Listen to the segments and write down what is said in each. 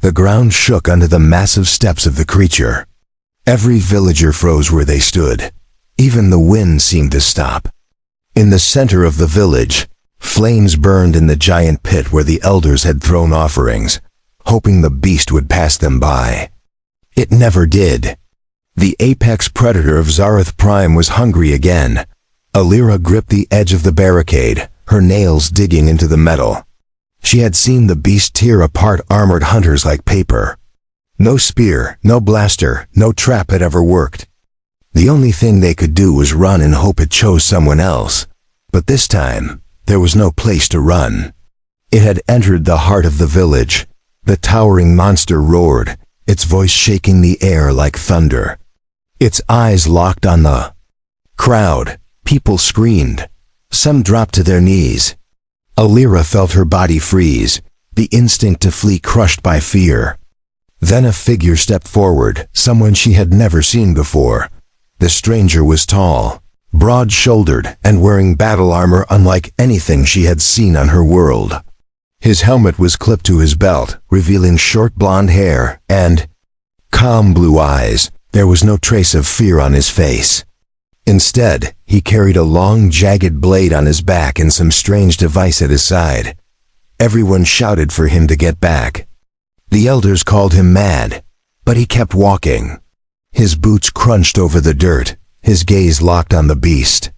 The ground shook under the massive steps of the creature. Every villager froze where they stood. Even the wind seemed to stop. In the center of the village, flames burned in the giant pit where the elders had thrown offerings, hoping the beast would pass them by. It never did. The apex predator of Zaryth Prime was hungry again. Alira gripped the edge of the barricade, her nails digging into the metal. She had seen the beast tear apart armored hunters like paper. No spear, no blaster, no trap had ever worked. The only thing they could do was run and hope it chose someone else. But this time, there was no place to run. It had entered the heart of the village. The towering monster roared, its voice shaking the air like thunder. Its eyes locked on the crowd. People screamed. Some dropped to their knees. Alira felt her body freeze, the instinct to flee crushed by fear. Then a figure stepped forward, someone she had never seen before. The stranger was tall, broad-shouldered, and wearing battle armor unlike anything she had seen on her world. His helmet was clipped to his belt, revealing short blonde hair and calm blue eyes. There was no trace of fear on his face. Instead, he carried a long, jagged blade on his back and some strange device at his side. Everyone shouted for him to get back. The elders called him mad, but he kept walking. His boots crunched over the dirt, his gaze locked on the beast.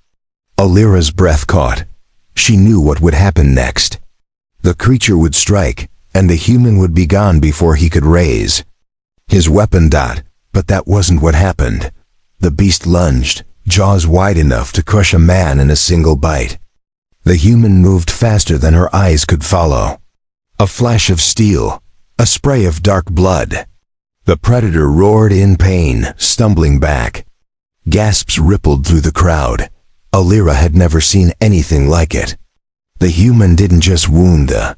Alira's breath caught. She knew what would happen next. The creature would strike, and the human would be gone before he could raise his weapon. But that wasn't what happened. The beast lunged, jaws wide enough to crush a man in a single bite. The human moved faster than her eyes could follow. A flash of steel, a spray of dark blood. The predator roared in pain, stumbling back. Gasps rippled through the crowd. Alira had never seen anything like it. The human didn't just wound the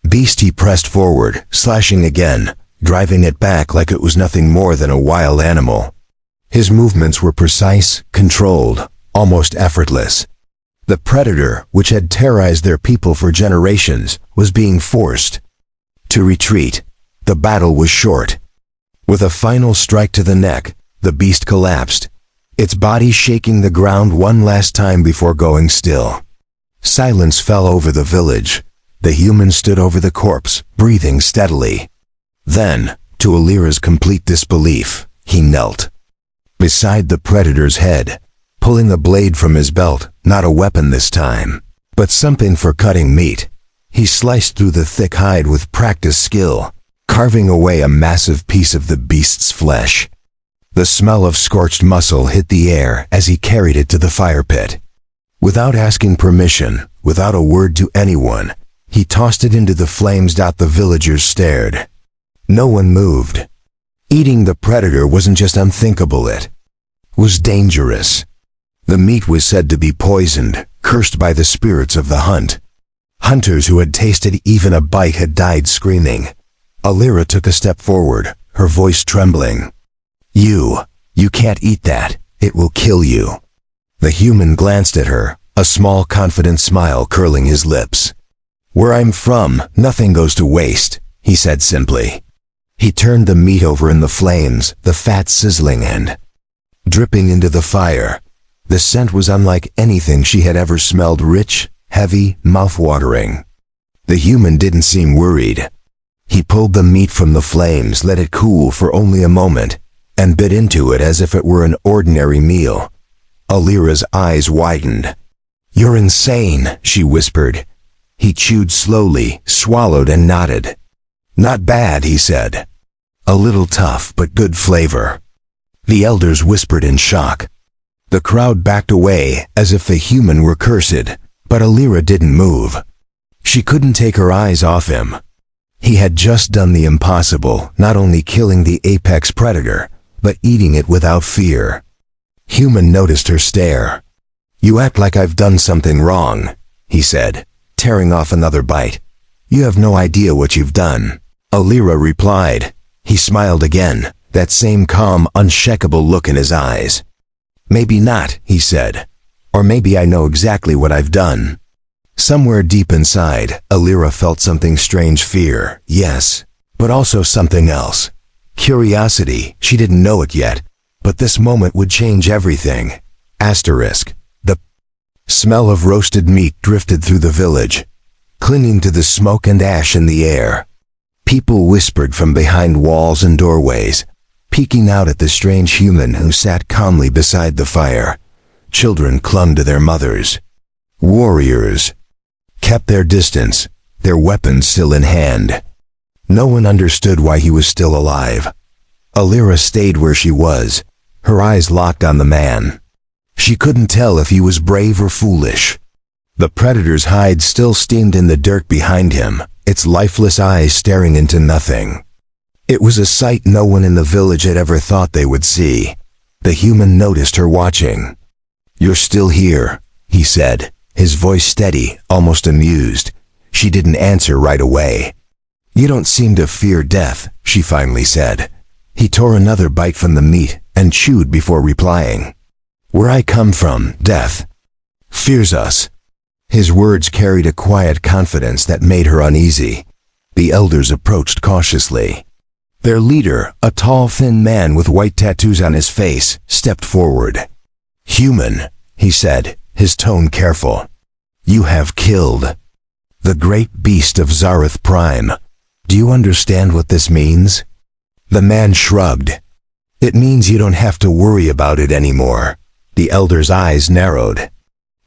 beast, he pressed forward, slashing again, driving it back like it was nothing more than a wild animal. His movements were precise, controlled, almost effortless. The predator, which had terrorized their people for generations, was being forced to retreat. The battle was short. With a final strike to the neck, the beast collapsed, its body shaking the ground one last time before going still. Silence fell over the village. The human stood over the corpse, breathing steadily. Then, to Alira's complete disbelief, he knelt beside the predator's head, pulling a blade from his belt, not a weapon this time, but something for cutting meat. He sliced through the thick hide with practiced skill, carving away a massive piece of the beast's flesh. The smell of scorched muscle hit the air as he carried it to the fire pit. Without asking permission, without a word to anyone, he tossed it into the flames. The villagers stared. No one moved. Eating the predator wasn't just unthinkable, it was dangerous. The meat was said to be poisoned, cursed by the spirits of the hunt. Hunters who had tasted even a bite had died screaming. Alira took a step forward, her voice trembling. You can't eat that. It will kill you." The human glanced at her, a small confident smile curling his lips. "Where I'm from, nothing goes to waste," he said simply. He turned the meat over in the flames, the fat sizzling and dripping into the fire. The scent was unlike anything she had ever smelled, rich, heavy, mouth-watering. The human didn't seem worried. He pulled the meat from the flames, let it cool for only a moment, and bit into it as if it were an ordinary meal. Alira's eyes widened. "You're insane," she whispered. He chewed slowly, swallowed and nodded. "Not bad," he said. "A little tough, but good flavor." The elders whispered in shock. The crowd backed away, as if the human were cursed, but Alira didn't move. She couldn't take her eyes off him. He had just done the impossible, not only killing the apex predator, but eating it without fear. Human noticed her stare. "You act like I've done something wrong," he said, tearing off another bite. "You have no idea what you've done." Alira replied. He smiled again, that same calm, unshakable look in his eyes. "Maybe not," he said. "Or maybe I know exactly what I've done." Somewhere deep inside, Alira felt something strange: fear, yes, but also something else. Curiosity. She didn't know it yet, but this moment would change everything. Asterisk. The smell of roasted meat drifted through the village, clinging to the smoke and ash in the air. People whispered from behind walls and doorways, peeking out at the strange human who sat calmly beside the fire. Children clung to their mothers. Warriors kept their distance, their weapons still in hand. No one understood why he was still alive. Alira stayed where she was, her eyes locked on the man. She couldn't tell if he was brave or foolish. The predator's hide still steamed in the dirt behind him, its lifeless eyes staring into nothing. It was a sight no one in the village had ever thought they would see. The human noticed her watching. "You're still here," he said, his voice steady, almost amused. She didn't answer right away. "You don't seem to fear death," she finally said. He tore another bite from the meat and chewed before replying. "Where I come from, death fears us." His words carried a quiet confidence that made her uneasy. The elders approached cautiously. Their leader, a tall, thin man with white tattoos on his face, stepped forward. "Human," he said, his tone careful. "You have killed the great beast of Zaryth Prime. Do you understand what this means?" The man shrugged. "It means you don't have to worry about it anymore." The elder's eyes narrowed.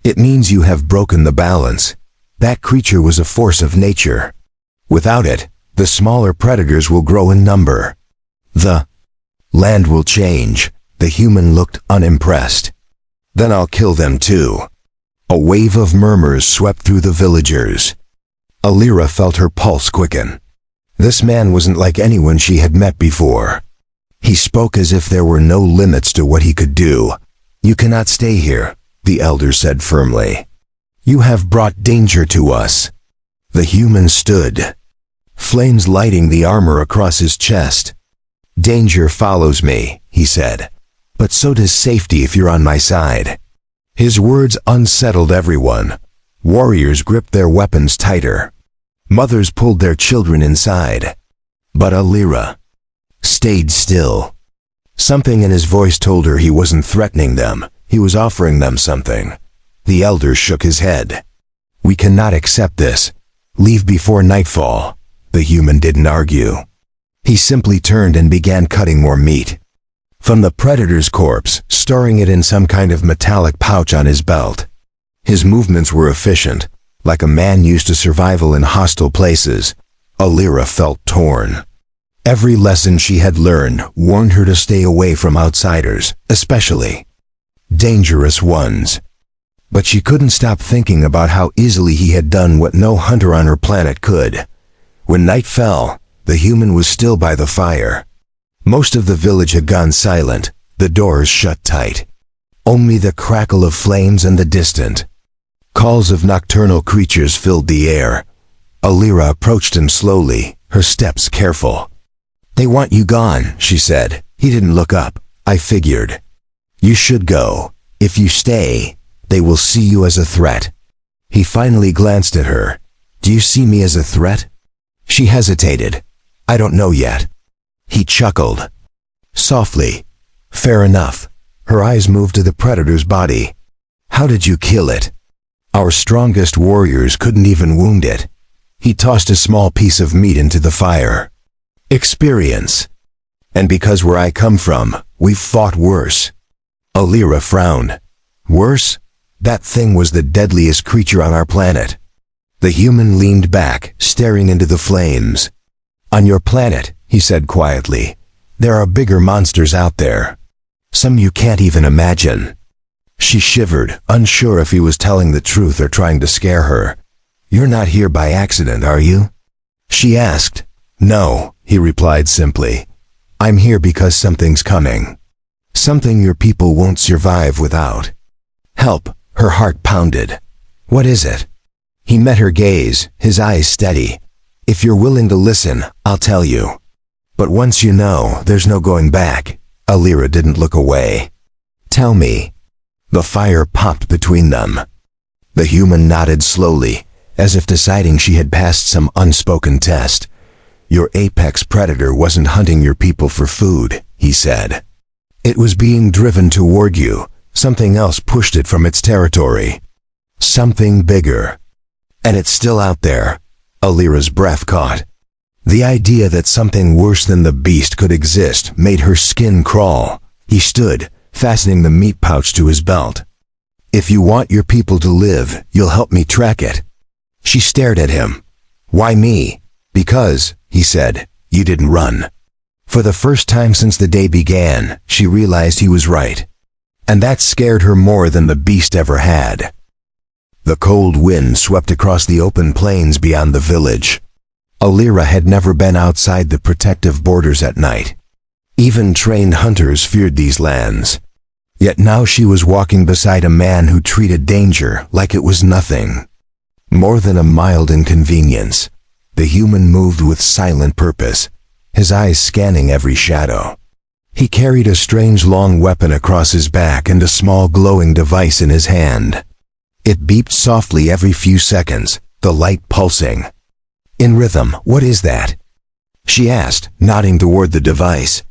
"It means you have broken the balance. That creature was a force of nature. Without it, the smaller predators will grow in number. The land will change." The human looked unimpressed. "Then I'll kill them too." A wave of murmurs swept through the villagers. Alira felt her pulse quicken. This man wasn't like anyone she had met before. He spoke as if there were no limits to what he could do. "You cannot stay here," the elder said firmly. "You have brought danger to us." The human stood, flames lighting the armor across his chest. "Danger follows me," he said, "but so does safety if you're on my side." His words unsettled everyone. Warriors gripped their weapons tighter. Mothers pulled their children inside. But Alira stayed still. Something in his voice told her he wasn't threatening them. He was offering them something. The elder shook his head. "We cannot accept this. Leave before nightfall." The human didn't argue. He simply turned and began cutting more meat from the predator's corpse, storing it in some kind of metallic pouch on his belt. His movements were efficient, like a man used to survival in hostile places. Alira felt torn. Every lesson she had learned warned her to stay away from outsiders, especially dangerous ones. But she couldn't stop thinking about how easily he had done what no hunter on her planet could. When night fell, the human was still by the fire. Most of the village had gone silent, the doors shut tight. Only the crackle of flames and the distant calls of nocturnal creatures filled the air. Alira approached him slowly, her steps careful. "They want you gone," she said. He didn't look up. "I figured. You should go. If you stay, they will see you as a threat." He finally glanced at her. "Do you see me as a threat?" She hesitated. "I don't know yet." He chuckled softly. "Fair enough." Her eyes moved to the predator's body. "How did you kill it?" "Our strongest warriors couldn't even wound it." He tossed a small piece of meat into the fire. "Experience. And because where I come from, we've fought worse." Alira frowned. "Worse? That thing was the deadliest creature on our planet." The human leaned back, staring into the flames. "On your planet," he said quietly, "there are bigger monsters out there. Some you can't even imagine." She shivered, unsure if he was telling the truth or trying to scare her. "You're not here by accident, are you?" she asked. "No," he replied simply. "I'm here because something's coming. Something your people won't survive without." "Help," her heart pounded. "What is it?" He met her gaze, his eyes steady. "If you're willing to listen, I'll tell you. But once you know, there's no going back." Alira didn't look away. "Tell me." The fire popped between them. The human nodded slowly, as if deciding she had passed some unspoken test. Your apex predator wasn't hunting your people for food, he said. It was being driven toward you. Something else pushed it from its territory. Something bigger. And it's still out there. Alira's breath caught. The idea that something worse than the beast could exist made her skin crawl. He stood, fastening the meat pouch to his belt. If you want your people to live, you'll help me track it. She stared at him. Why me? Because, he said, you didn't run. For the first time since the day began, she realized he was right. And that scared her more than the beast ever had. The cold wind swept across the open plains beyond the village. Alira had never been outside the protective borders at night. Even trained hunters feared these lands. Yet now she was walking beside a man who treated danger like it was nothing. More than a mild inconvenience, the human moved with silent purpose, his eyes scanning every shadow. He carried a strange long weapon across his back and a small glowing device in his hand. It beeped softly every few seconds, the light pulsing. In rhythm, what is that? She asked, nodding toward the device.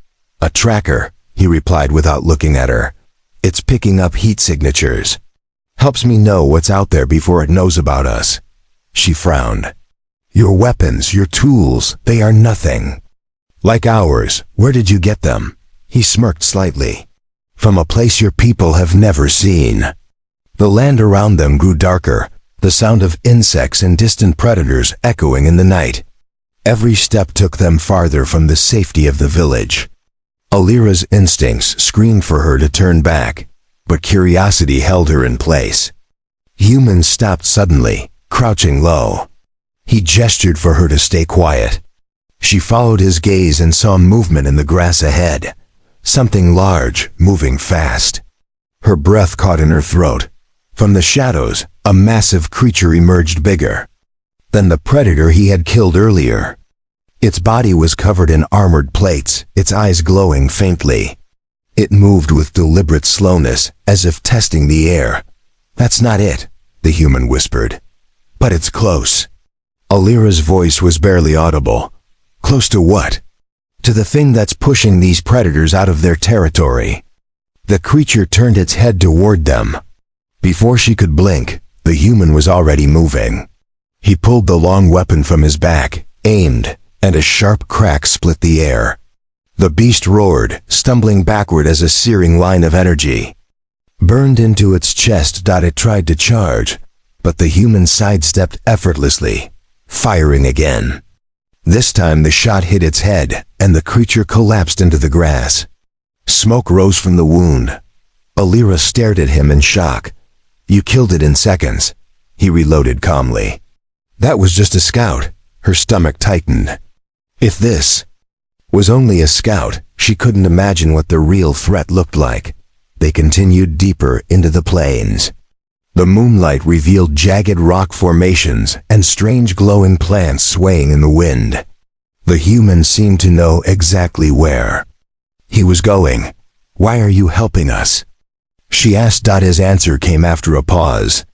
A tracker, he replied without looking at her. It's picking up heat signatures. Helps me know what's out there before it knows about us. She frowned. Your weapons, your tools, they are nothing. Like ours, where did you get them? He smirked slightly. From a place your people have never seen. The land around them grew darker, the sound of insects and distant predators echoing in the night. Every step took them farther from the safety of the village. Alira's instincts screamed for her to turn back, but curiosity held her in place. Humans stopped suddenly, crouching low. He gestured for her to stay quiet. She followed his gaze and saw movement in the grass ahead. Something large, moving fast. Her breath caught in her throat. From the shadows, a massive creature emerged bigger than the predator he had killed earlier. Its body was covered in armored plates, its eyes glowing faintly. It moved with deliberate slowness, as if testing the air. That's not it, the human whispered. But it's close. Alira's voice was barely audible. Close to what? To the thing that's pushing these predators out of their territory. The creature turned its head toward them. Before she could blink, the human was already moving. He pulled the long weapon from his back, aimed, and a sharp crack split the air. The beast roared, stumbling backward as a searing line of energy burned into its chest. It tried to charge, but the human sidestepped effortlessly, firing again. This time the shot hit its head, and the creature collapsed into the grass. Smoke rose from the wound. Alira stared at him in shock. You killed it in seconds, he reloaded calmly. That was just a scout. Her stomach tightened. If this was only a scout, she couldn't imagine what the real threat looked like. They continued deeper into the plains. The moonlight revealed jagged rock formations and strange glowing plants swaying in the wind. The human seemed to know exactly where he was going. Why are you helping us? She asked. His answer came after a pause.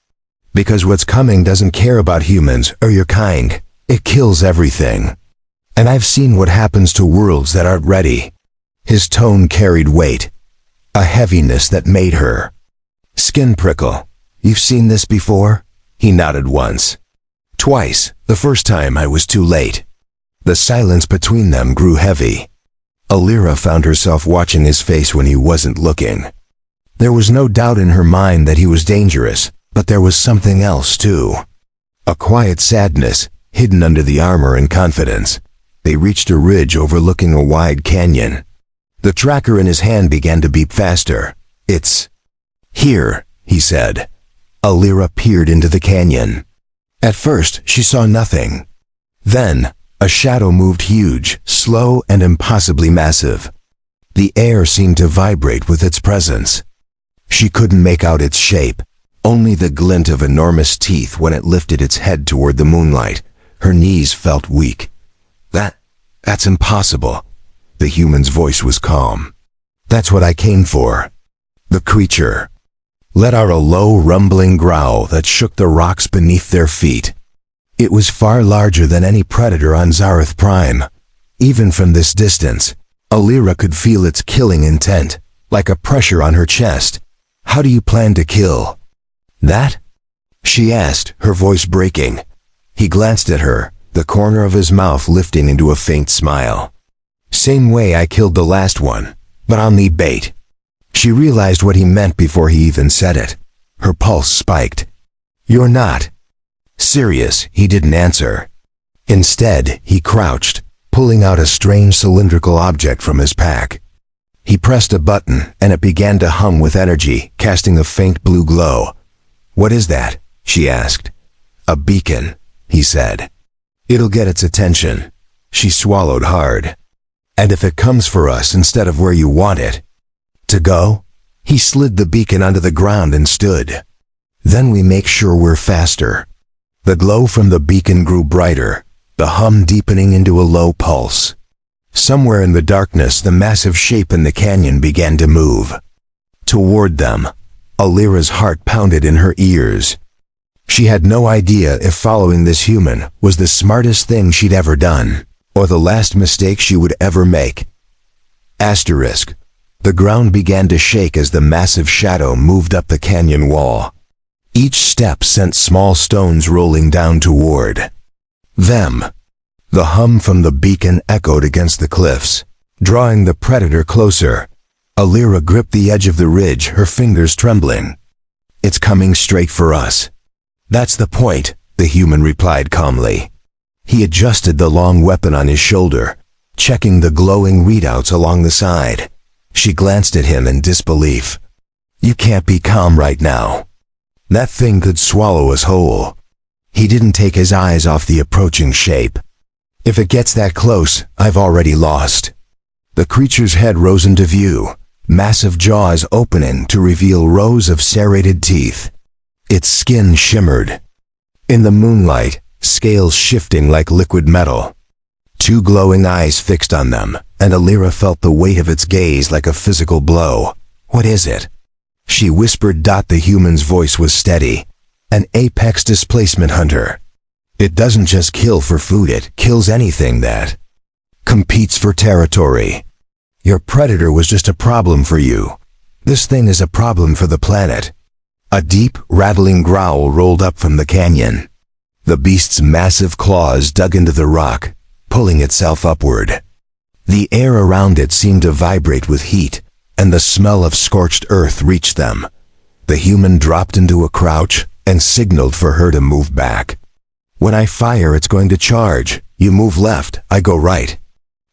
Because what's coming doesn't care about humans or your kind. It kills everything. And I've seen what happens to worlds that aren't ready. His tone carried weight, a heaviness that made her skin prickle. You've seen this before? He nodded once. Twice, the first time I was too late. The silence between them grew heavy. Alira found herself watching his face when he wasn't looking. There was no doubt in her mind that he was dangerous, but there was something else too. A quiet sadness, hidden under the armor and confidence. They reached a ridge overlooking a wide canyon. The tracker in his hand began to beep faster. It's here, he said. Alira peered into the canyon. At first, she saw nothing. Then, a shadow moved huge, slow, and impossibly massive. The air seemed to vibrate with its presence. She couldn't make out its shape, only the glint of enormous teeth when it lifted its head toward the moonlight. Her knees felt weak. That's impossible. The human's voice was calm. That's what I came for. The creature let out a low, rumbling growl that shook the rocks beneath their feet. It was far larger than any predator on Zaryth Prime, Even from this distance, Alira could feel its killing intent, like a pressure on her chest. "How do you plan to kill?" "That?" she asked, her voice breaking. He glanced at her, the corner of his mouth lifting into a faint smile. "Same way I killed the last one, but I'll need bait." She realized what he meant before he even said it. Her pulse spiked. "You're not serious," he didn't answer. Instead, he crouched, pulling out a strange cylindrical object from his pack. He pressed a button, and it began to hum with energy, casting a faint blue glow. "What is that?" she asked. "A beacon," he said. "It'll get its attention." She swallowed hard. "And if it comes for us instead of where you want it to go?" He slid the beacon onto the ground and stood. "Then we make sure we're faster." The glow from the beacon grew brighter, the hum deepening into a low pulse. Somewhere in the darkness, the massive shape in the canyon began to move. Toward them, Alira's heart pounded in her ears. She had no idea if following this human was the smartest thing she'd ever done, or the last mistake she would ever make. Asterisk. The ground began to shake as the massive shadow moved up the canyon wall. Each step sent small stones rolling down toward them. The hum from the beacon echoed against the cliffs, drawing the predator closer. Alira gripped the edge of the ridge, her fingers trembling. "It's coming straight for us." "That's the point," the human replied calmly. He adjusted the long weapon on his shoulder, checking the glowing readouts along the side. She glanced at him in disbelief. "You can't be calm right now. That thing could swallow us whole." He didn't take his eyes off the approaching shape. "If it gets that close, I've already lost." The creature's head rose into view, massive jaws opening to reveal rows of serrated teeth. Its skin shimmered in the moonlight, scales shifting like liquid metal. Two glowing eyes fixed on them, and Alira felt the weight of its gaze like a physical blow. "What is it?" she whispered. The human's voice was steady. "An apex displacement hunter. It doesn't just kill for food, it kills anything that competes for territory. Your predator was just a problem for you. This thing is a problem for the planet." A deep, rattling growl rolled up from the canyon. The beast's massive claws dug into the rock, pulling itself upward. The air around it seemed to vibrate with heat, and the smell of scorched earth reached them. The human dropped into a crouch and signaled for her to move back. "When I fire, it's going to charge. You move left, I go right.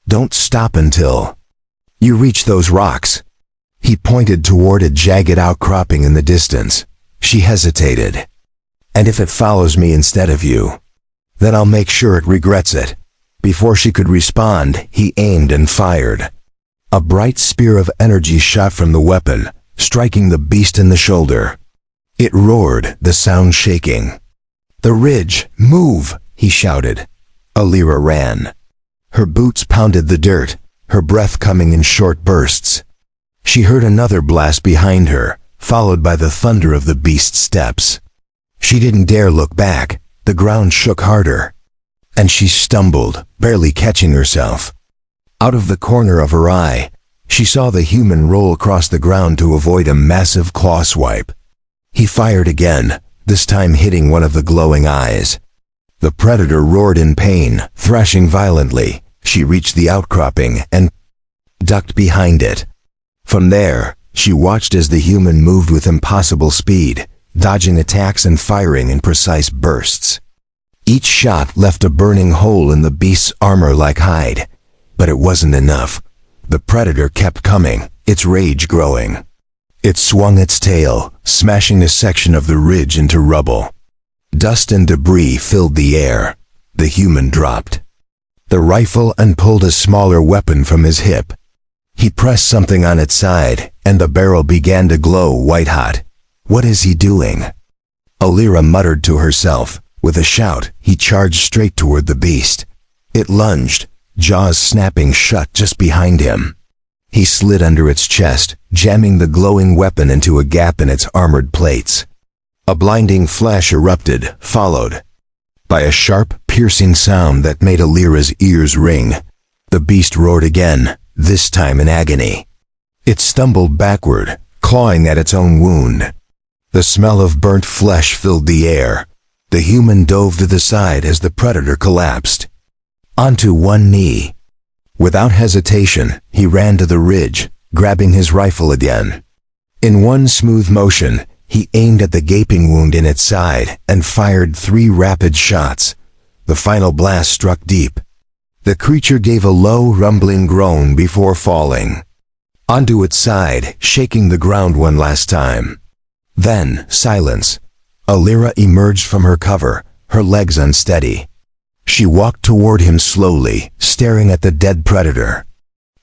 Don't stop until you reach those rocks." He pointed toward a jagged outcropping in the distance. She hesitated. "And if it follows me instead of you? Then I'll make sure it regrets it." Before she could respond, he aimed and fired. A bright spear of energy shot from the weapon, striking the beast in the shoulder. It roared, the sound shaking. "The ridge! Move!" he shouted. Alira ran. Her boots pounded the dirt, her breath coming in short bursts. She heard another blast behind her, followed by the thunder of the beast's steps. She didn't dare look back. The ground shook harder, and she stumbled, barely catching herself. Out of the corner of her eye, she saw the human roll across the ground to avoid a massive claw swipe. He fired again, this time hitting one of the glowing eyes. The predator roared in pain, thrashing violently. She reached the outcropping and ducked behind it. From there, she watched as the human moved with impossible speed, dodging attacks and firing in precise bursts. Each shot left a burning hole in the beast's armor like hide. But it wasn't enough. The predator kept coming, its rage growing. It swung its tail, smashing a section of the ridge into rubble. Dust and debris filled the air. The human dropped the rifle and pulled a smaller weapon from his hip. He pressed something on its side, and the barrel began to glow white-hot. "What is he doing?" Alira muttered to herself. With a shout, he charged straight toward the beast. It lunged, jaws snapping shut just behind him. He slid under its chest, jamming the glowing weapon into a gap in its armored plates. A blinding flash erupted, followed by a sharp, piercing sound that made Alira's ears ring. The beast roared again, this time in agony. It stumbled backward, clawing at its own wound. The smell of burnt flesh filled the air. The human dove to the side as the predator collapsed. Onto one knee. Without hesitation, he ran to the ridge, grabbing his rifle again. In one smooth motion, he aimed at the gaping wound in its side and fired 3 rapid shots. The final blast struck deep. The creature gave a low, rumbling groan before falling. Onto its side, shaking the ground one last time. Then, silence. Alira emerged from her cover, her legs unsteady. She walked toward him slowly, staring at the dead predator.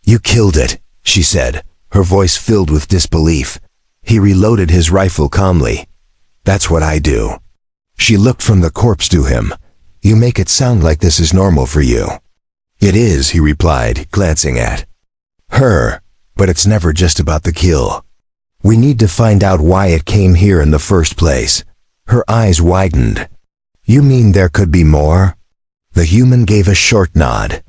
"You killed it," she said, her voice filled with disbelief. He reloaded his rifle calmly. "That's what I do." She looked from the corpse to him. "You make it sound like this is normal for you." "It is," he replied, glancing at her, "but it's never just about the kill. We need to find out why it came here in the first place." Her eyes widened. "You mean there could be more?" The human gave a short nod.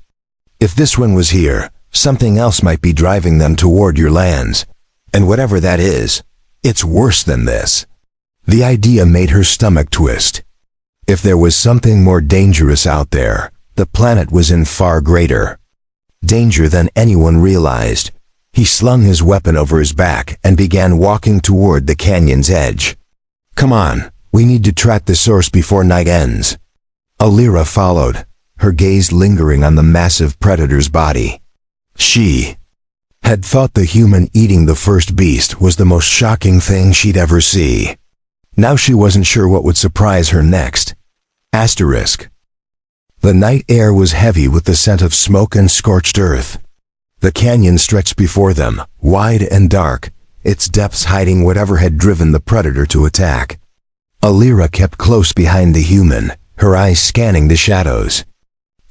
"If this one was here, something else might be driving them toward your lands. And whatever that is, it's worse than this." The idea made her stomach twist. If there was something more dangerous out there, the planet was in far greater danger than anyone realized. He slung his weapon over his back and began walking toward the canyon's edge. "Come on, we need to track the source before night ends." Alira followed, her gaze lingering on the massive predator's body. She had thought the human eating the first beast was the most shocking thing she'd ever see. Now she wasn't sure what would surprise her next. Asterisk. The night air was heavy with the scent of smoke and scorched earth. The canyon stretched before them, wide and dark, its depths hiding whatever had driven the predator to attack. Alira kept close behind the human, her eyes scanning the shadows.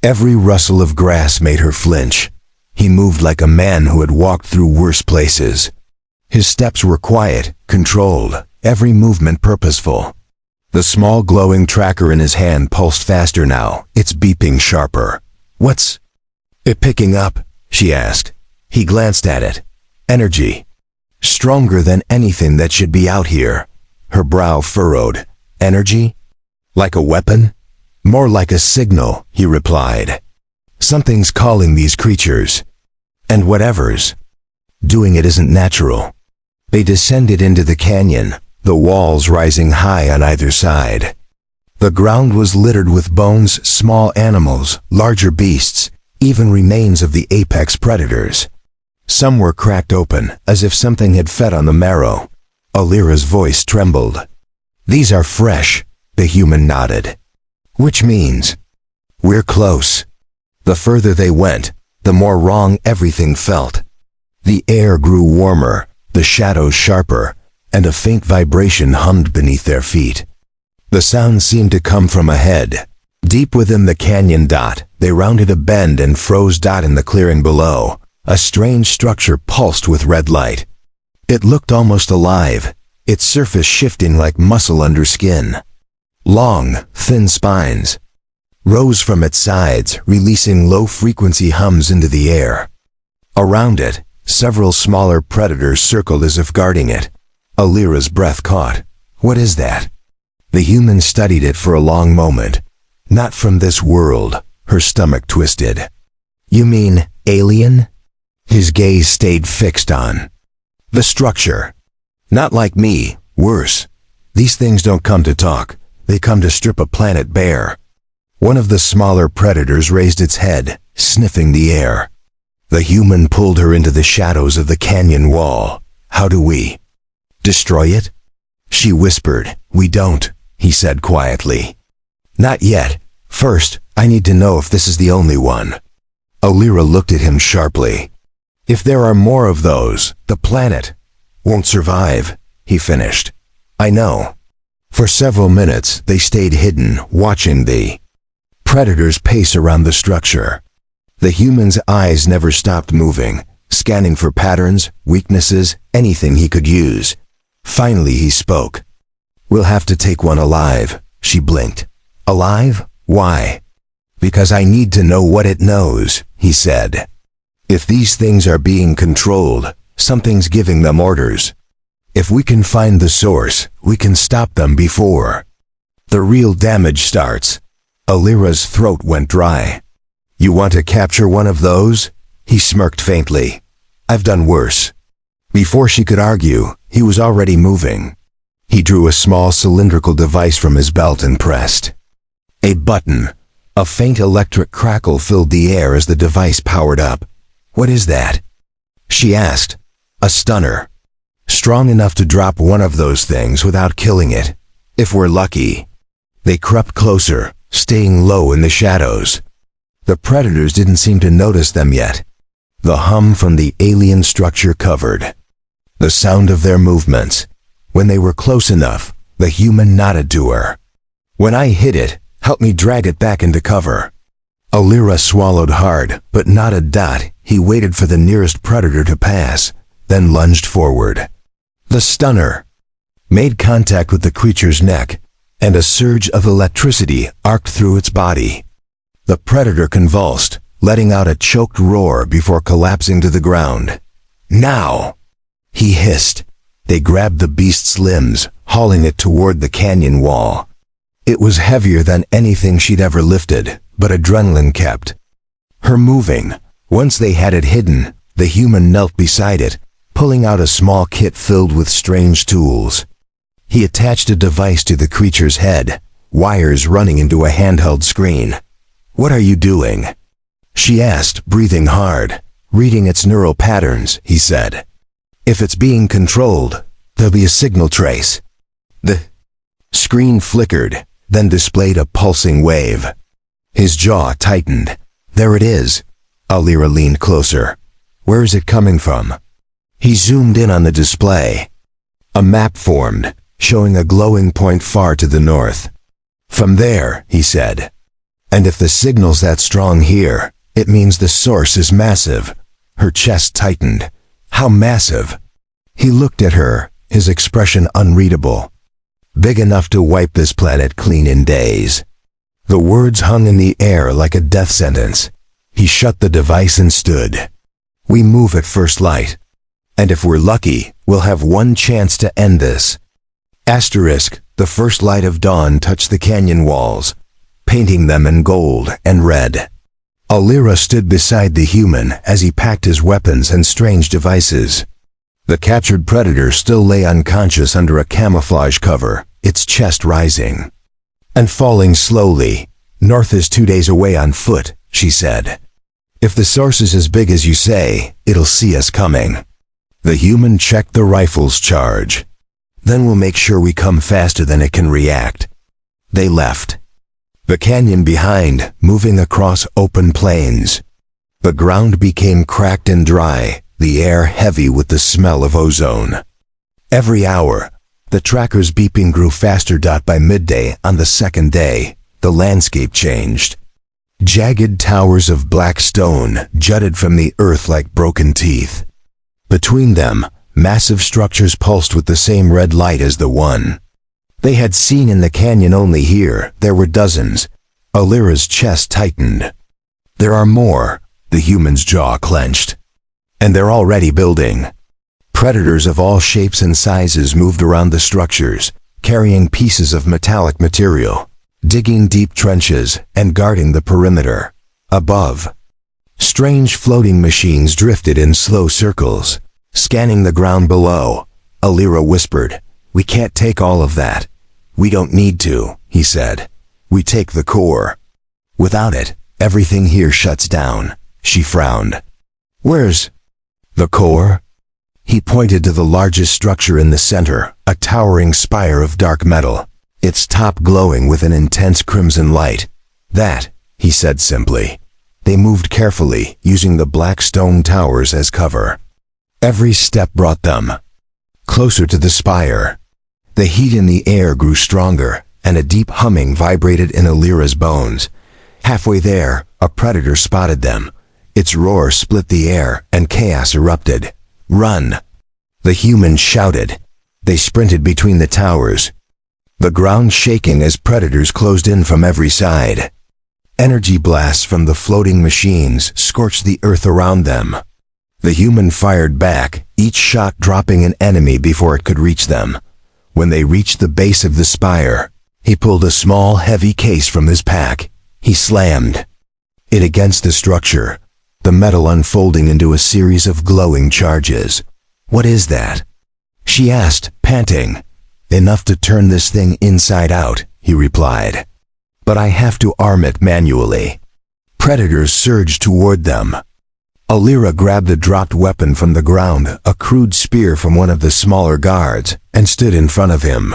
Every rustle of grass made her flinch. He moved like a man who had walked through worse places. His steps were quiet, controlled, every movement purposeful. The small glowing tracker in his hand pulsed faster now, its beeping sharper. "What's it picking up?" she asked. He glanced at it. "Energy. Stronger than anything that should be out here." Her brow furrowed. "Energy? Like a weapon?" "More like a signal," he replied. "Something's calling these creatures. And whatever's doing it isn't natural." They descended into the canyon, the walls rising high on either side. The ground was littered with bones, small animals, larger beasts, even remains of the apex predators. Some were cracked open, as if something had fed on the marrow. Alira's voice trembled. "These are fresh," the human nodded. "Which means we're close." The further they went, the more wrong everything felt. The air grew warmer, the shadows sharper, and a faint vibration hummed beneath their feet. The sound seemed to come from ahead. Deep within the canyon dot, they rounded a bend and froze dot in the clearing below. A strange structure pulsed with red light. It looked almost alive, its surface shifting like muscle under skin. Long, thin spines rose from its sides, releasing low-frequency hums into the air. Around it, several smaller predators circled as if guarding it. Alira's breath caught. "What is that?" The human studied it for a long moment. "Not from this world," her stomach twisted. "You mean alien?" His gaze stayed fixed on the structure. "Not like me, worse. These things don't come to talk. They come to strip a planet bare." One of the smaller predators raised its head, sniffing the air. The human pulled her into the shadows of the canyon wall. "How do we destroy it?" She whispered. "We don't," he said quietly. "Not yet. First, I need to know if this is the only one." Alira looked at him sharply. "If there are more of those, the planet won't survive," he finished. "I know." For several minutes, they stayed hidden, watching the predators pace around the structure. The human's eyes never stopped moving, scanning for patterns, weaknesses, anything he could use. Finally, he spoke. "We'll have to take one alive." She blinked. "Alive? Why?" Because I need to know what it knows, he said. If these things are being controlled, something's giving them orders. If we can find the source, we can stop them before the real damage starts. Alira's throat went dry. You want to capture one of those? He smirked faintly. I've done worse. Before she could argue, he was already moving. He drew a small cylindrical device from his belt and pressed a button. A faint electric crackle filled the air as the device powered up. What is that? She asked. A stunner. Strong enough to drop one of those things without killing it, if we're lucky. They crept closer, staying low in the shadows. The predators didn't seem to notice them yet. The hum from the alien structure covered the sound of their movements. When they were close enough, the human nodded to her. When I hit it, help me drag it back into cover. Alira swallowed hard, but not a dot. He waited for the nearest predator to pass, then lunged forward. The stunner made contact with the creature's neck, and a surge of electricity arced through its body. The predator convulsed, letting out a choked roar before collapsing to the ground. Now! He hissed. They grabbed the beast's limbs, hauling it toward the canyon wall. It was heavier than anything she'd ever lifted, but adrenaline kept her moving. Once they had it hidden, the human knelt beside it, pulling out a small kit filled with strange tools. He attached a device to the creature's head, wires running into a handheld screen. What are you doing? She asked, breathing hard. Reading its neural patterns, he said. If it's being controlled, there'll be a signal trace. The screen flickered, then displayed a pulsing wave. His jaw tightened. There it is. Alira leaned closer. Where is it coming from? He zoomed in on the display. A map formed, showing a glowing point far to the north. From there, he said. And if the signal's that strong here, it means the source is massive. Her chest tightened. How massive? He looked at her, his expression unreadable. Big enough to wipe this planet clean in days. The words hung in the air like a death sentence. He shut the device and stood. We move at first light. And if we're lucky, we'll have one chance to end this. Asterisk, the first light of dawn touched the canyon walls, painting them in gold and red. Alira stood beside the human as he packed his weapons and strange devices. The captured predator still lay unconscious under a camouflage cover, its chest rising and falling slowly. North is 2 days away on foot, she said. If the source is as big as you say, it'll see us coming. The human checked the rifle's charge. Then we'll make sure we come faster than it can react. They left. The canyon behind, moving across open plains. The ground became cracked and dry, the air heavy with the smell of ozone. Every hour, the tracker's beeping grew faster. By midday on the second day, the landscape changed. Jagged towers of black stone jutted from the earth like broken teeth. Between them, massive structures pulsed with the same red light as the one they had seen in the canyon. Only here, there were dozens. Alira's chest tightened. There are more, the human's jaw clenched. And they're already building. Predators of all shapes and sizes moved around the structures, carrying pieces of metallic material, digging deep trenches and guarding the perimeter. Above, strange floating machines drifted in slow circles, scanning the ground below. Alira whispered, "We can't take all of that." "We don't need to," he said. "We take the core. Without it, everything here shuts down." She frowned. "Where's the core?" He pointed to the largest structure in the center, a towering spire of dark metal, its top glowing with an intense crimson light. "That," he said simply. They moved carefully, using the black stone towers as cover. Every step brought them closer to the spire. The heat in the air grew stronger, and a deep humming vibrated in Alira's bones. Halfway there, a predator spotted them. Its roar split the air, and chaos erupted. "Run!" the human shouted. They sprinted between the towers, the ground shaking as predators closed in from every side. Energy blasts from the floating machines scorched the earth around them. The human fired back, each shot dropping an enemy before it could reach them. When they reached the base of the spire, he pulled a small, heavy case from his pack. He slammed it against the structure, the metal unfolding into a series of glowing charges. "What is that?" she asked, panting. "Enough to turn this thing inside out," he replied. "But I have to arm it manually." Predators surged toward them. Alira grabbed a dropped weapon from the ground, a crude spear from one of the smaller guards, and stood in front of him.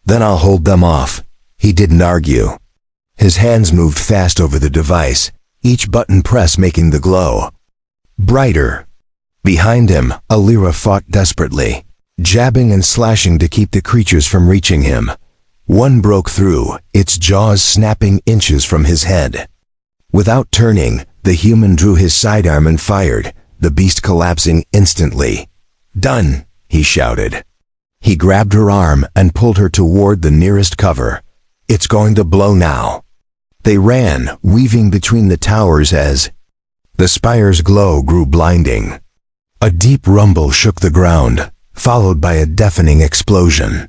"Then I'll hold them off." He didn't argue. His hands moved fast over the device, each button press making the glow brighter. Behind him, Alira fought desperately, jabbing and slashing to keep the creatures from reaching him. One broke through, its jaws snapping inches from his head. Without turning, the human drew his sidearm and fired, the beast collapsing instantly. "Done," he shouted. He grabbed her arm and pulled her toward the nearest cover. "It's going to blow now." They ran, weaving between the towers as the spire's glow grew blinding. A deep rumble shook the ground, followed by a deafening explosion.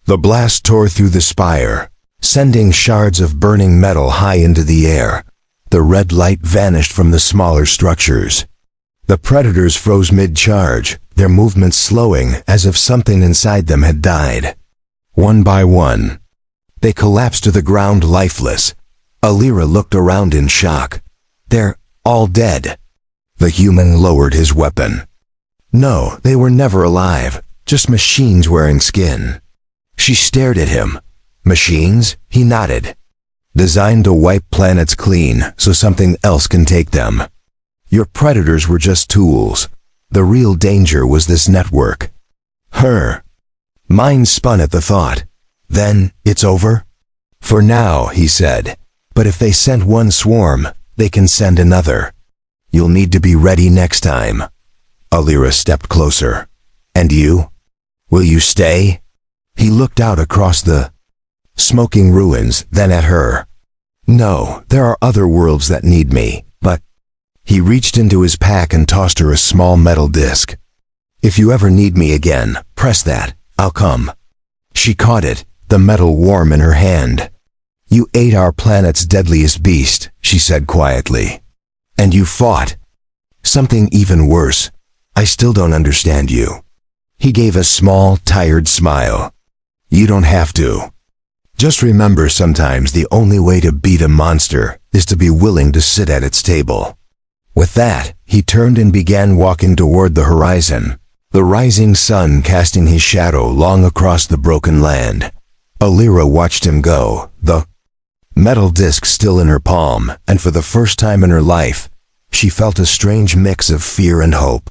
The blast tore through the spire, sending shards of burning metal high into the air. The red light vanished from the smaller structures. The predators froze mid-charge, their movements slowing as if something inside them had died. One by one, they collapsed to the ground lifeless. Alira looked around in shock. "They're all dead." The human lowered his weapon. "No, they were never alive, just machines wearing skin." She stared at him. "Machines?" He nodded. "Designed to wipe planets clean so something else can take them. Your predators were just tools. The real danger was this network." Her mind spun at the thought. "Then, it's over?" "For now," he said. "But if they sent one swarm, they can send another. You'll need to be ready next time." Alira stepped closer. "And you? Will you stay?" He looked out across the smoking ruins, then at her. "No, there are other worlds that need me, but..." He reached into his pack and tossed her a small metal disc. "If you ever need me again, press that. I'll come." She caught it, the metal warm in her hand. "You ate our planet's deadliest beast," she said quietly. "And you fought something even worse. I still don't understand you." He gave a small, tired smile. "You don't have to. Just remember, sometimes the only way to beat a monster is to be willing to sit at its table." With that, he turned and began walking toward the horizon, the rising sun casting his shadow long across the broken land. Alira watched him go, the metal disc still in her palm, and for the first time in her life, she felt a strange mix of fear and hope.